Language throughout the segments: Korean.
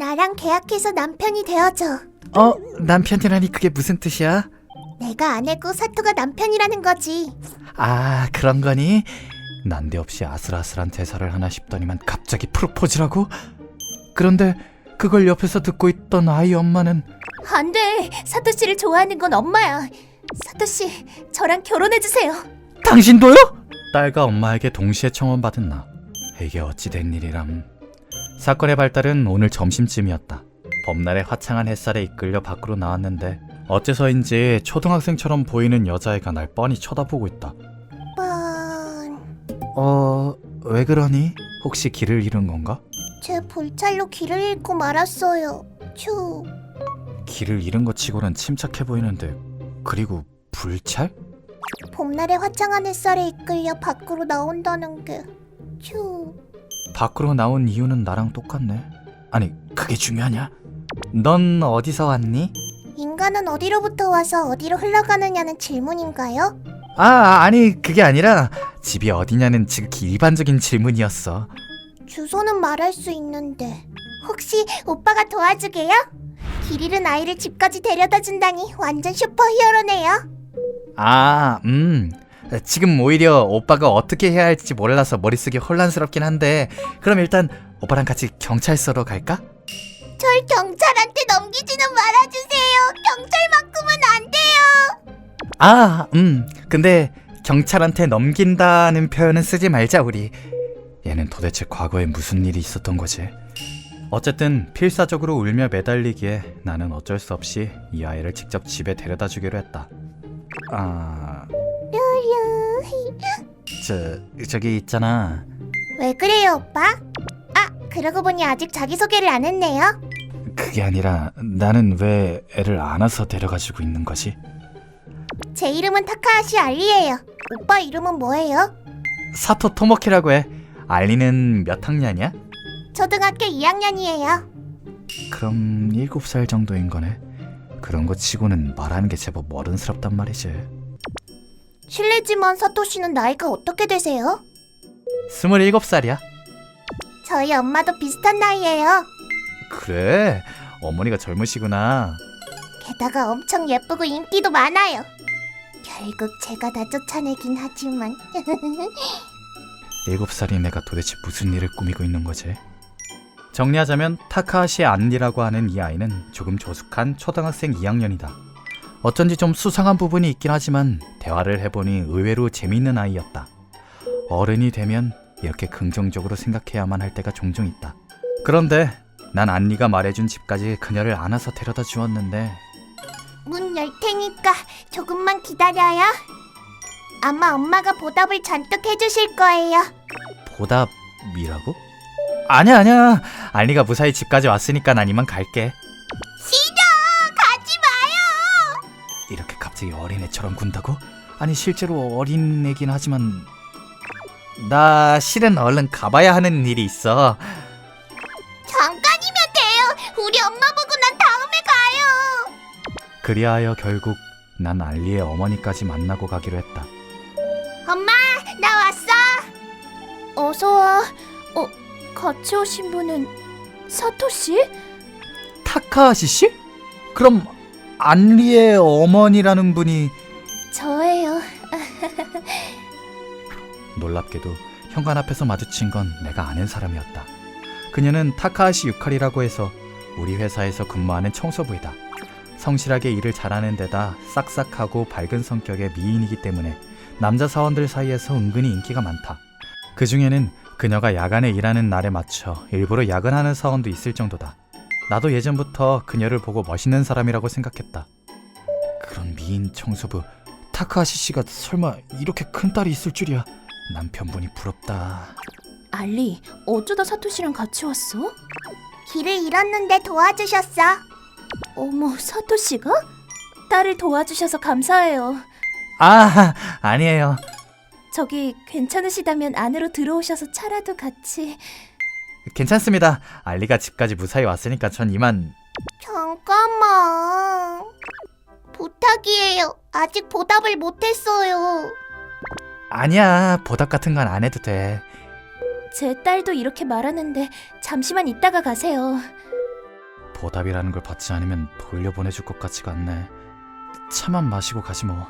나랑 계약해서 남편이 되어줘. 남편이라니 그게 무슨 뜻이야? 내가 아내고 사토가 남편이라는 거지. 아, 그런 거니? 난데없이 아슬아슬한 대사를 하나 싶더니만 갑자기 프로포즈라고? 그런데 그걸 옆에서 듣고 있던 아이 엄마는 안 돼. 사토 씨를 좋아하는 건 엄마야. 사토 씨, 저랑 결혼해주세요. 당신도요? 딸과 엄마에게 동시에 청혼받은 나. 이게 어찌 된 일이람. 사건의 발달은 오늘 점심쯤이었다. 봄날의 화창한 햇살에 이끌려 밖으로 나왔는데 어째서인지 초등학생처럼 보이는 여자애가 날 뻔히 쳐다보고 있다. 왜 그러니? 혹시 길을 잃은 건가? 제 불찰로 길을 잃고 말았어요. 추. 길을 잃은 것 치고는 침착해 보이는데, 그리고 불찰? 봄날의 화창한 햇살에 이끌려 밖으로 나온다는 게 추. 밖으로 나온 이유는 나랑 똑같네. 아니, 그게 중요하냐? 넌 어디서 왔니? 인간은 어디로부터 와서 어디로 흘러가느냐는 질문인가요? 아니 그게 아니라 집이 어디냐는 지극히 일반적인 질문이었어. 주소는 말할 수 있는데 혹시 오빠가 도와주게요? 길 잃은 아이를 집까지 데려다 준다니 완전 슈퍼히어로네요. 지금 오히려 오빠가 어떻게 해야 할지 몰라서 머릿속이 혼란스럽긴 한데, 그럼 일단 오빠랑 같이 경찰서로 갈까? 절 경찰한테 넘기지는 말아주세요. 경찰만큼은 안 돼요. 근데 경찰한테 넘긴다는 표현은 쓰지 말자 우리. 얘는 도대체 과거에 무슨 일이 있었던 거지? 어쨌든 필사적으로 울며 매달리기에 나는 어쩔 수 없이 이 아이를 직접 집에 데려다 주기로 했다. 저기 있잖아. 왜 그래요, 오빠? 그러고 보니 아직 자기소개를 안 했네요. 그게 아니라 나는 왜 애를 안아서 데려가지고 있는 거지? 제 이름은 타카하시 알리예요. 오빠 이름은 뭐예요? 사토 토모키라고 해. 알리는 몇 학년이야? 초등학교 2학년이에요. 그럼 7살 정도인 거네. 그런 거 치고는 말하는 게 제법 어른스럽단 말이지. 실례지만 사토 씨는 나이가 어떻게 되세요? 27살이야. 저희 엄마도 비슷한 나이예요. 그래? 어머니가 젊으시구나. 게다가 엄청 예쁘고 인기도 많아요. 결국 제가 다 쫓아내긴 하지만 7살인 애가 도대체 무슨 일을 꾸미고 있는 거지? 정리하자면 타카하시 안리라고 하는 이 아이는 조금 조숙한 초등학생 2학년이다. 어쩐지 좀 수상한 부분이 있긴 하지만 대화를 해보니 의외로 재미있는 아이였다. 어른이 되면 이렇게 긍정적으로 생각해야만 할 때가 종종 있다. 그런데 난 안리가 말해준 집까지 그녀를 안아서 데려다 주었는데, 문 열 테니까 조금만 기다려요. 아마 엄마가 보답을 잔뜩 해주실 거예요. 보답이라고? 아니야. 안리가 무사히 집까지 왔으니까 난 이만 갈게. 싫어! 가지 마요! 이렇게 갑자기 어린애처럼 군다고? 아니 실제로 어린애긴 하지만 나 실은 얼른 가봐야 하는 일이 있어. 잠깐이면 돼요. 우리 엄마 보고 난 다음에 가요. 그리하여 결국 난 알리의 어머니까지 만나고 가기로 했다. 엄마, 나 왔어. 어서 와. 같이 오신 분은 사토 씨? 타카하시 씨? 그럼 안리의 어머니라는 분이... 저예요. 놀랍게도 현관 앞에서 마주친 건 내가 아는 사람이었다. 그녀는 타카하시 유카리라고 해서 우리 회사에서 근무하는 청소부이다. 성실하게 일을 잘하는 데다 싹싹하고 밝은 성격의 미인이기 때문에 남자 사원들 사이에서 은근히 인기가 많다. 그 중에는 그녀가 야간에 일하는 날에 맞춰 일부러 야근하는 사원도 있을 정도다. 나도 예전부터 그녀를 보고 멋있는 사람이라고 생각했다. 그런 미인 청소부 타카하시 씨가 설마 이렇게 큰 딸이 있을 줄이야. 남편분이 부럽다. 알리, 어쩌다 사토 씨랑 같이 왔어? 길을 잃었는데 도와주셨어. 어머, 사토 씨가? 딸을 도와주셔서 감사해요. 아니에요. 저기 괜찮으시다면 안으로 들어오셔서 차라도 같이. 괜찮습니다. 알리가 집까지 무사히 왔으니까 전 이만... 잠깐만. 부탁이에요. 아직 보답을 못했어요. 아니야, 보답 같은 건 안 해도 돼. 제 딸도 이렇게 말하는데 잠시만 있다가 가세요. 보답이라는 걸 받지 않으면 돌려보내줄 것 같지가 않네. 차만 마시고 가지 뭐.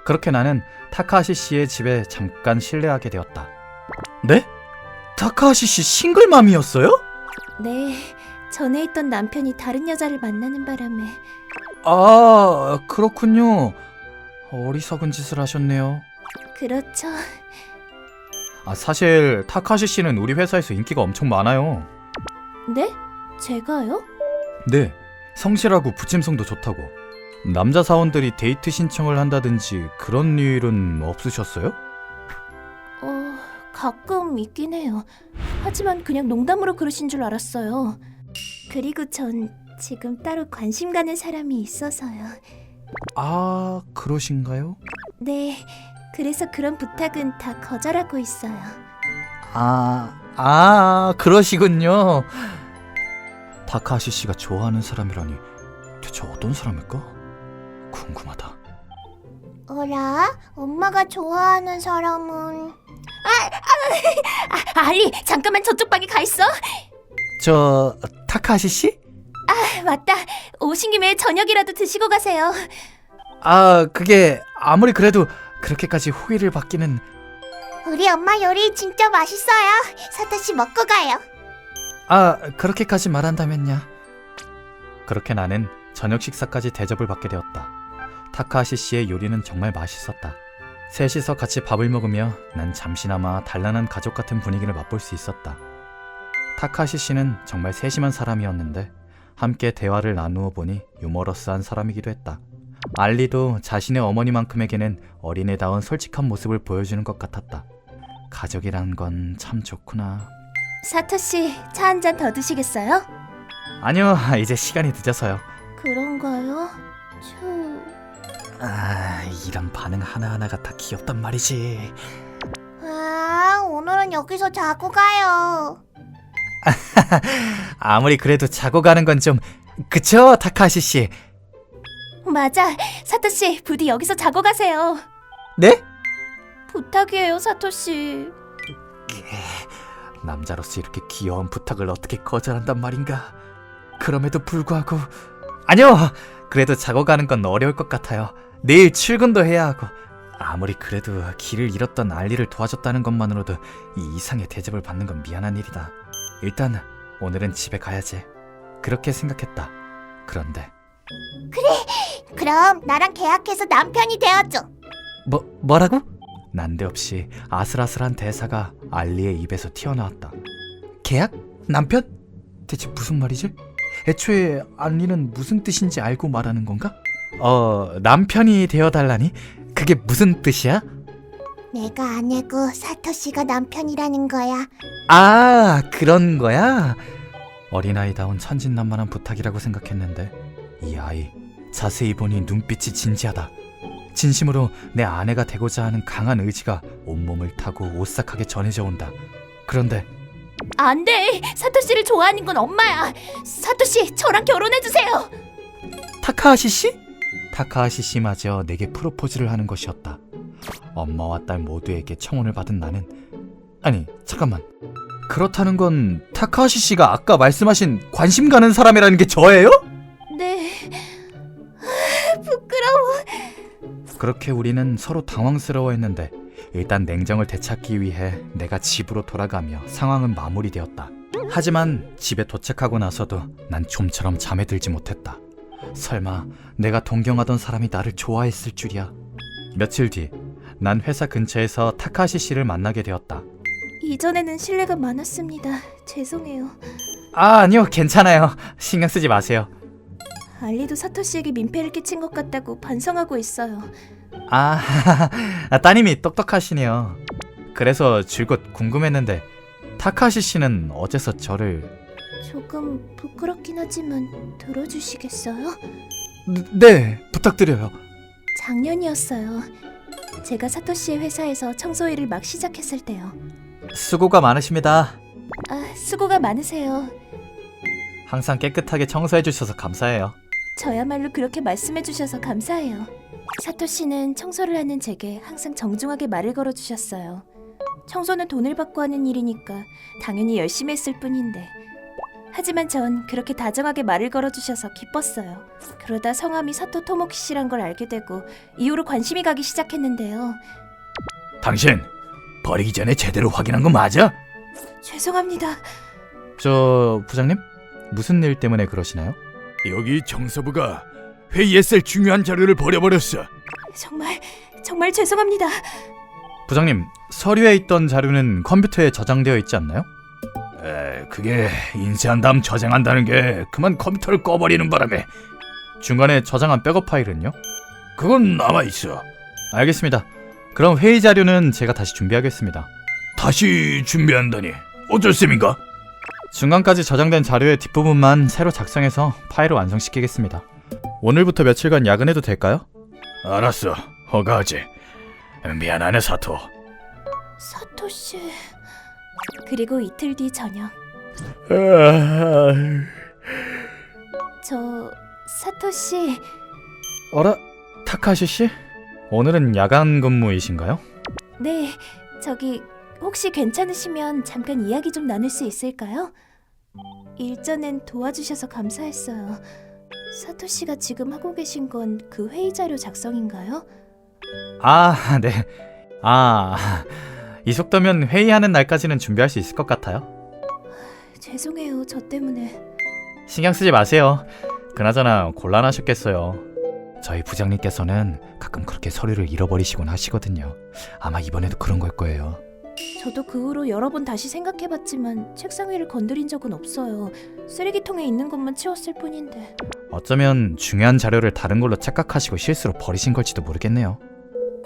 그렇게 나는 타카하시 씨의 집에 잠깐 실내하게 되었다. 네? 타카하시 씨 싱글맘이었어요? 네, 전에 있던 남편이 다른 여자를 만나는 바람에. 아, 그렇군요. 어리석은 짓을 하셨네요. 그렇죠. 사실 타카하시 씨는 우리 회사에서 인기가 엄청 많아요. 네? 제가요? 네, 성실하고 부침성도 좋다고. 남자 사원들이 데이트 신청을 한다든지 그런 일은 없으셨어요? 가끔 있긴 해요. 하지만 그냥 농담으로 그러신 줄 알았어요. 그리고 전 지금 따로 관심 가는 사람이 있어서요. 아, 그러신가요? 네, 그래서 그런 부탁은 다 거절하고 있어요. 그러시군요. 타카하시 씨가 좋아하는 사람이라니 대체 어떤 사람일까? 궁금하다. 어라? 엄마가 좋아하는 사람은... 알리! 잠깐만 저쪽 방에 가 있어! 저... 타카하시 씨? 맞다! 오신 김에 저녁이라도 드시고 가세요. 그게 아무리 그래도 그렇게까지 호의를 받기는... 우리 엄마 요리 진짜 맛있어요. 사토씨 먹고 가요. 그렇게까지 말한다면야. 그렇게 나는 저녁 식사까지 대접을 받게 되었다. 타카하시 씨의 요리는 정말 맛있었다. 셋이서 같이 밥을 먹으며 난 잠시나마 단란한 가족 같은 분위기를 맛볼 수 있었다. 타카하시 씨는 정말 세심한 사람이었는데 함께 대화를 나누어 보니 유머러스한 사람이기도 했다. 알리도 자신의 어머니만큼에게는 어린애다운 솔직한 모습을 보여주는 것 같았다. 가족이란 건 참 좋구나. 사토씨, 차 한 잔 더 드시겠어요? 아니요, 이제 시간이 늦어서요. 그런가요? 이런 반응 하나하나가 다 귀엽단 말이지. 오늘은 여기서 자고 가요. 아무리 그래도 자고 가는 건 좀... 그쵸, 타카하시 씨? 맞아, 사토씨 부디 여기서 자고 가세요. 네? 부탁이에요, 사토씨. 남자로서 이렇게 귀여운 부탁을 어떻게 거절한단 말인가. 그럼에도 불구하고... 아니요! 그래도 자고 가는 건 어려울 것 같아요. 내일 출근도 해야 하고. 아무리 그래도 길을 잃었던 알리를 도와줬다는 것만으로도 이 이상의 대접을 받는 건 미안한 일이다. 일단 오늘은 집에 가야지. 그렇게 생각했다. 그런데 그럼 나랑 계약해서 남편이 되어줘. 뭐라고? 난데없이 아슬아슬한 대사가 알리의 입에서 튀어나왔다. 계약? 남편? 대체 무슨 말이지? 애초에 알리는 무슨 뜻인지 알고 말하는 건가? 남편이 되어달라니? 그게 무슨 뜻이야? 내가 아내고 사토씨가 남편이라는 거야. 그런 거야? 어린아이다운 천진난만한 부탁이라고 생각했는데 이 아이 자세히 보니 눈빛이 진지하다. 진심으로 내 아내가 되고자 하는 강한 의지가 온몸을 타고 오싹하게 전해져 온다. 그런데 안 돼! 사토씨를 좋아하는 건 엄마야. 사토씨, 저랑 결혼해주세요. 타카하시 씨? 타카하시 씨마저 내게 프로포즈를 하는 것이었다. 엄마와 딸 모두에게 청혼을 받은 나는... 아니, 잠깐만. 그렇다는 건 타카하시 씨가 아까 말씀하신 관심 가는 사람이라는 게 저예요? 네... 부끄러워. 그렇게 우리는 서로 당황스러워했는데 일단 냉정을 되찾기 위해 내가 집으로 돌아가며 상황은 마무리되었다. 하지만 집에 도착하고 나서도 난 좀처럼 잠에 들지 못했다. 설마 내가 동경하던 사람이 나를 좋아했을 줄이야. 며칠 뒤 난 회사 근처에서 타카하시 씨를 만나게 되었다. 이전에는 신뢰가 많았습니다. 죄송해요. 아니요, 괜찮아요. 신경 쓰지 마세요. 알리도 사토씨에게 민폐를 끼친 것 같다고 반성하고 있어요. 따님이 똑똑하시네요. 그래서 줄곧 궁금했는데 타카하시 씨는 어째서 저를... 조금 부끄럽긴 하지만 들어주시겠어요? 네, 부탁드려요. 작년이었어요. 제가 사토씨의 회사에서 청소 일을 막 시작했을 때요. 수고가 많으십니다. 수고가 많으세요. 항상 깨끗하게 청소해 주셔서 감사해요. 저야말로 그렇게 말씀해 주셔서 감사해요. 사토씨는 청소를 하는 제게 항상 정중하게 말을 걸어주셨어요. 청소는 돈을 받고 하는 일이니까 당연히 열심히 했을 뿐인데 하지만 전 그렇게 다정하게 말을 걸어주셔서 기뻤어요. 그러다 성함이 사토 토모키 씨란 걸 알게 되고 이후로 관심이 가기 시작했는데요. 당신 버리기 전에 제대로 확인한 거 맞아? 죄송합니다. 저 부장님? 무슨 일 때문에 그러시나요? 여기 정서부가 회의에 쓸 중요한 자료를 버려버렸어. 정말 죄송합니다. 부장님, 서류에 있던 자료는 컴퓨터에 저장되어 있지 않나요? 그게 인쇄한 다음 저장한다는 게 그만 컴퓨터를 꺼버리는 바람에 중간에 저장한 백업 파일은요? 그건 남아있어. 알겠습니다. 그럼 회의 자료는 제가 다시 준비하겠습니다. 다시 준비한다니 어쩔 셈인가? 중간까지 저장된 자료의 뒷부분만 새로 작성해서 파일을 완성시키겠습니다. 오늘부터 며칠간 야근해도 될까요? 알았어, 허가하지. 미안하네 사토. 사토 씨. 그리고 이틀 뒤 저녁. 저 사토 씨. 어라? 타카시 씨? 오늘은 야간 근무이신가요? 네, 저기 혹시 괜찮으시면 잠깐 이야기 좀 나눌 수 있을까요? 일전엔 도와주셔서 감사했어요. 사토 씨가 지금 하고 계신 건 그 회의 자료 작성인가요? 아, 네. 이 속도면 회의하는 날까지는 준비할 수 있을 것 같아요. 죄송해요, 저 때문에. 신경 쓰지 마세요. 그나저나 곤란하셨겠어요. 저희 부장님께서는 가끔 그렇게 서류를 잃어버리시곤 하시거든요. 아마 이번에도 그런 걸 거예요. 저도 그 후로 여러 번 다시 생각해봤지만 책상 위를 건드린 적은 없어요. 쓰레기통에 있는 것만 치웠을 뿐인데. 어쩌면 중요한 자료를 다른 걸로 착각하시고 실수로 버리신 걸지도 모르겠네요.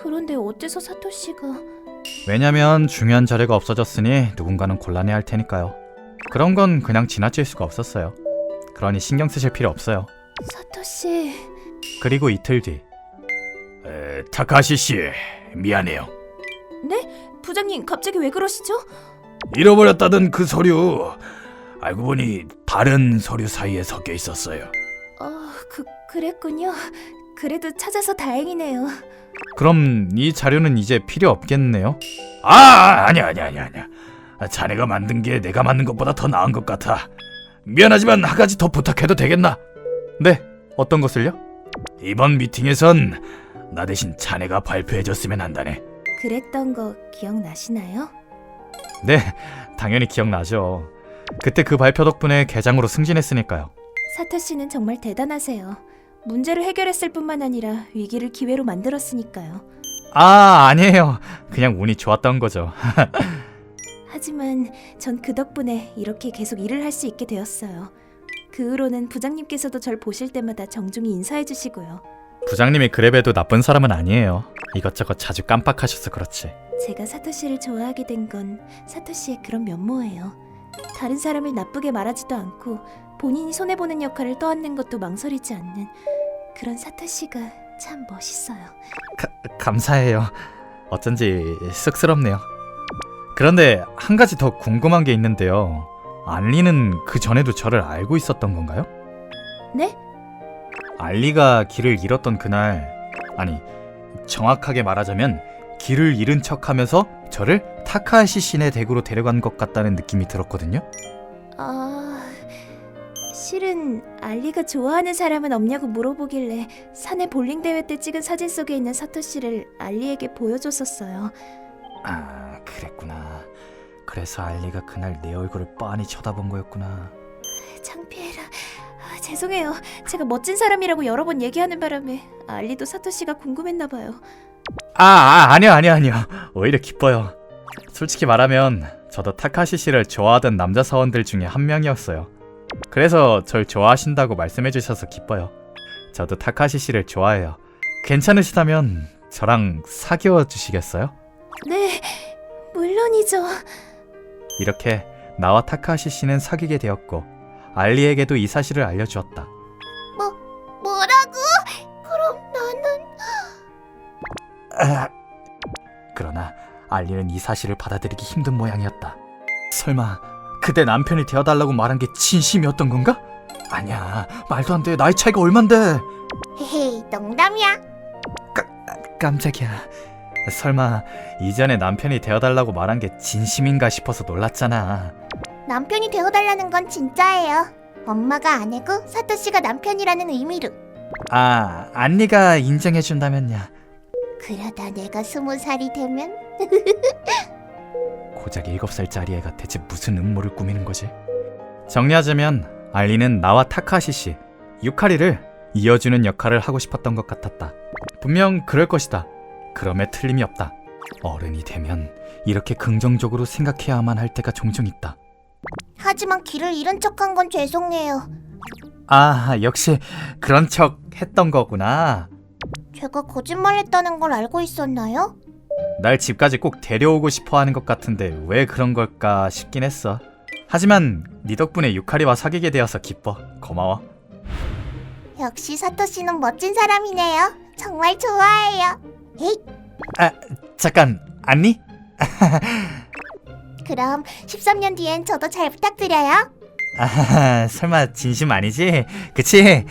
그런데 어째서 사토 씨가... 왜냐면 중요한 자료가 없어졌으니 누군가는 곤란해할 테니까요. 그런 건 그냥 지나칠 수가 없었어요. 그러니 신경 쓰실 필요 없어요. 사토 씨... 그리고 이틀 뒤. 타카시 씨, 미안해요. 네? 부장님 갑자기 왜 그러시죠? 잃어버렸다던 그 서류 알고 보니 다른 서류 사이에 섞여 있었어요. 그랬군요. 그래도 찾아서 다행이네요. 그럼 이 자료는 이제 필요 없겠네요? 아니야. 자네가 만든 게 내가 만든 것보다 더 나은 것 같아. 미안하지만 한 가지 더 부탁해도 되겠나? 네, 어떤 것을요? 이번 미팅에선 나 대신 자네가 발표해줬으면 한다네. 그랬던 거 기억나시나요? 네, 당연히 기억나죠. 그때 그 발표 덕분에 계장으로 승진했으니까요. 사토 씨는 정말 대단하세요. 문제를 해결했을 뿐만 아니라 위기를 기회로 만들었으니까요. 아니에요. 그냥 운이 좋았던 거죠. 하지만 전 그 덕분에 이렇게 계속 일을 할 수 있게 되었어요. 그 후로는 부장님께서도 절 보실 때마다 정중히 인사해 주시고요. 부장님이 그래봬도 나쁜 사람은 아니에요. 이것저것 자주 깜빡하셔서 그렇지. 제가 사토 씨를 좋아하게 된 건 사토 씨의 그런 면모예요. 다른 사람을 나쁘게 말하지도 않고 본인이 손해보는 역할을 떠안는 것도 망설이지 않는 그런 사토 씨가 참 멋있어요. 감사해요. 어쩐지 쑥스럽네요. 그런데 한 가지 더 궁금한 게 있는데요. 알리는 그 전에도 저를 알고 있었던 건가요? 네? 알리가 길을 잃었던 그날, 아니 정확하게 말하자면 길을 잃은 척하면서 저를 타카하시 시내 댁으로 데려간 것 같다는 느낌이 들었거든요. 실은 알리가 좋아하는 사람은 없냐고 물어보길래 사내 볼링 대회 때 찍은 사진 속에 있는 사토 씨를 알리에게 보여줬었어요. 그랬구나. 그래서 알리가 그날 내 얼굴을 빤히 쳐다본 거였구나. 창피해라. 죄송해요. 제가 멋진 사람이라고 여러 번 얘기하는 바람에 알리도 사토 씨가 궁금했나 봐요. 아니요. 오히려 기뻐요. 솔직히 말하면 저도 타카시 씨를 좋아하던 남자 사원들 중에 한 명이었어요. 그래서 절 좋아하신다고 말씀해 주셔서 기뻐요. 저도 타카시 씨를 좋아해요. 괜찮으시다면 저랑 사귀어 주시겠어요? 네, 물론이죠. 이렇게 나와 타카시 씨는 사귀게 되었고 알리에게도 이 사실을 알려주었다. 뭐라고? 그럼 나는... 그러나 알리는 이 사실을 받아들이기 힘든 모양이었다. 설마 그때 남편이 되어달라고 말한 게 진심이었던 건가? 아니야, 말도 안 돼. 나이 차이가 얼만데. 헤헤, 농담이야. 깜짝이야. 설마 이전에 남편이 되어달라고 말한 게 진심인가 싶어서 놀랐잖아. 남편이 되어달라는 건 진짜예요. 엄마가 아내고 사토시가 남편이라는 의미로. 아, 안리가 인정해준다면야. 그러다 내가 20살이 되면 고작 7살짜리 애가 대체 무슨 음모를 꾸미는 거지? 정리하자면 알리는 나와 타카하시 씨, 유카리를 이어주는 역할을 하고 싶었던 것 같았다. 분명 그럴 것이다. 그럼에 틀림이 없다. 어른이 되면 이렇게 긍정적으로 생각해야만 할 때가 종종 있다. 하지만 길을 잃은 척한 건 죄송해요. 아, 역시 그런 척 했던 거구나. 제가 거짓말했다는 걸 알고 있었나요? 날 집까지 꼭 데려오고 싶어 하는 것 같은데 왜 그런 걸까 싶긴 했어. 하지만 네 덕분에 유카리와 사귀게 되어서 기뻐. 고마워. 역시 사토시는 멋진 사람이네요. 정말 좋아해요. 에이, 아, 잠깐, 안니? 그럼 13년 뒤엔 저도 잘 부탁드려요. 아, 설마 진심 아니지? 그치?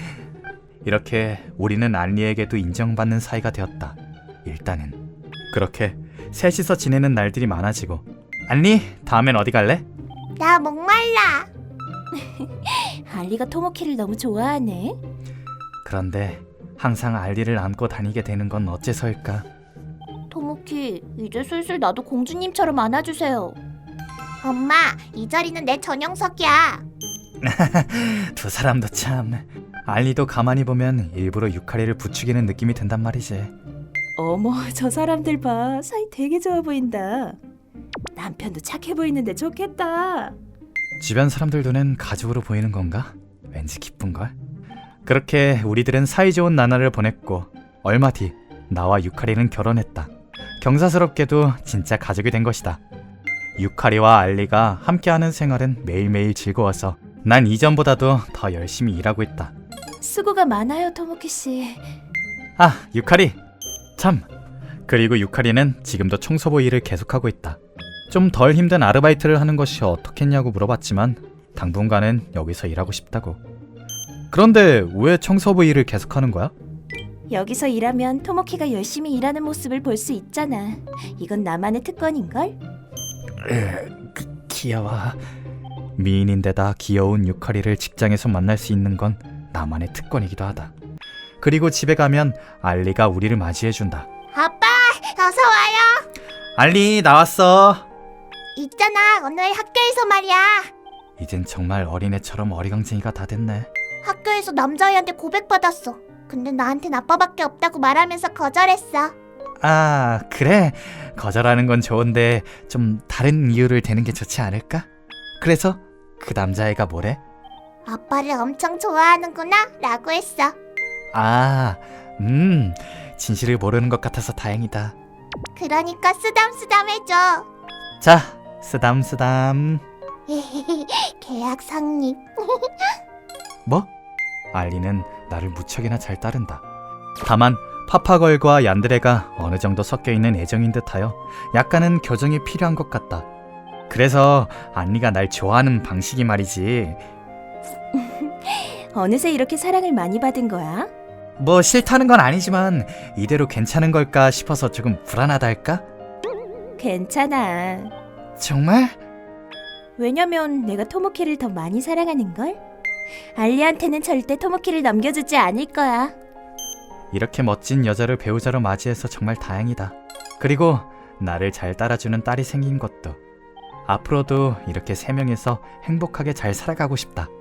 이렇게 우리는 안리에게도 인정받는 사이가 되었다. 일단은. 그렇게 셋이서 지내는 날들이 많아지고. 안리, 다음엔 어디 갈래? 나 목말라. 알리가 토모키를 너무 좋아하네. 그런데 항상 알리를 안고 다니게 되는 건 어째서일까? 토모키, 이제 슬슬 나도 공주님처럼 안아주세요. 엄마, 이 자리는 내 전용석이야. 두 사람도 참. 알리도 가만히 보면 일부러 유카리를 부추기는 느낌이 든단 말이지. 어머, 저 사람들 봐. 사이 되게 좋아 보인다. 남편도 착해 보이는데 좋겠다. 주변 사람들 눈엔 가족으로 보이는 건가? 왠지 기쁜걸? 그렇게 우리들은 사이좋은 나날을 보냈고 얼마 뒤 나와 유카리는 결혼했다. 경사스럽게도 진짜 가족이 된 것이다. 유카리와 알리가 함께하는 생활은 매일매일 즐거워서 난 이전보다도 더 열심히 일하고 있다. 수고가 많아요, 토모키 씨. 아, 유카리! 참! 그리고 유카리는 지금도 청소부 일을 계속하고 있다. 좀 덜 힘든 아르바이트를 하는 것이 어떻겠냐고 물어봤지만 당분간은 여기서 일하고 싶다고. 그런데 왜 청소부 일을 계속하는 거야? 여기서 일하면 토모키가 열심히 일하는 모습을 볼 수 있잖아. 이건 나만의 특권인걸? 귀여워. 미인인데다 귀여운 유카리를 직장에서 만날 수 있는 건 나만의 특권이기도 하다. 그리고 집에 가면 알리가 우리를 맞이해준다. 아빠, 어서 와요. 알리, 나왔어. 있잖아, 오늘 학교에서 말이야. 이젠 정말 어린애처럼 어리광쟁이가 다 됐네. 학교에서 남자애한테 고백받았어. 근데 나한텐 아빠밖에 없다고 말하면서 거절했어. 아, 그래? 거절하는 건 좋은데 좀 다른 이유를 대는 게 좋지 않을까? 그래서 그 남자애가 뭐래? 아빠를 엄청 좋아하는구나 라고 했어. 아, 진실을 모르는 것 같아서 다행이다. 그러니까 쓰담쓰담해줘. 자, 쓰담쓰담. 계약 성립. 뭐? 알리는 나를 무척이나 잘 따른다. 다만 파파걸과 얀드레가 어느 정도 섞여있는 애정인 듯하여 약간은 교정이 필요한 것 같다. 그래서 안리가 날 좋아하는 방식이 말이지. 어느새 이렇게 사랑을 많이 받은 거야? 뭐 싫다는 건 아니지만 이대로 괜찮은 걸까 싶어서 조금 불안하다 할까? 괜찮아. 정말? 왜냐면 내가 토모키를 더 많이 사랑하는걸? 알리한테는 절대 토모키를 넘겨주지 않을 거야. 이렇게 멋진 여자를 배우자로 맞이해서 정말 다행이다. 그리고 나를 잘 따라주는 딸이 생긴 것도. 앞으로도 이렇게 세 명이서 행복하게 잘 살아가고 싶다.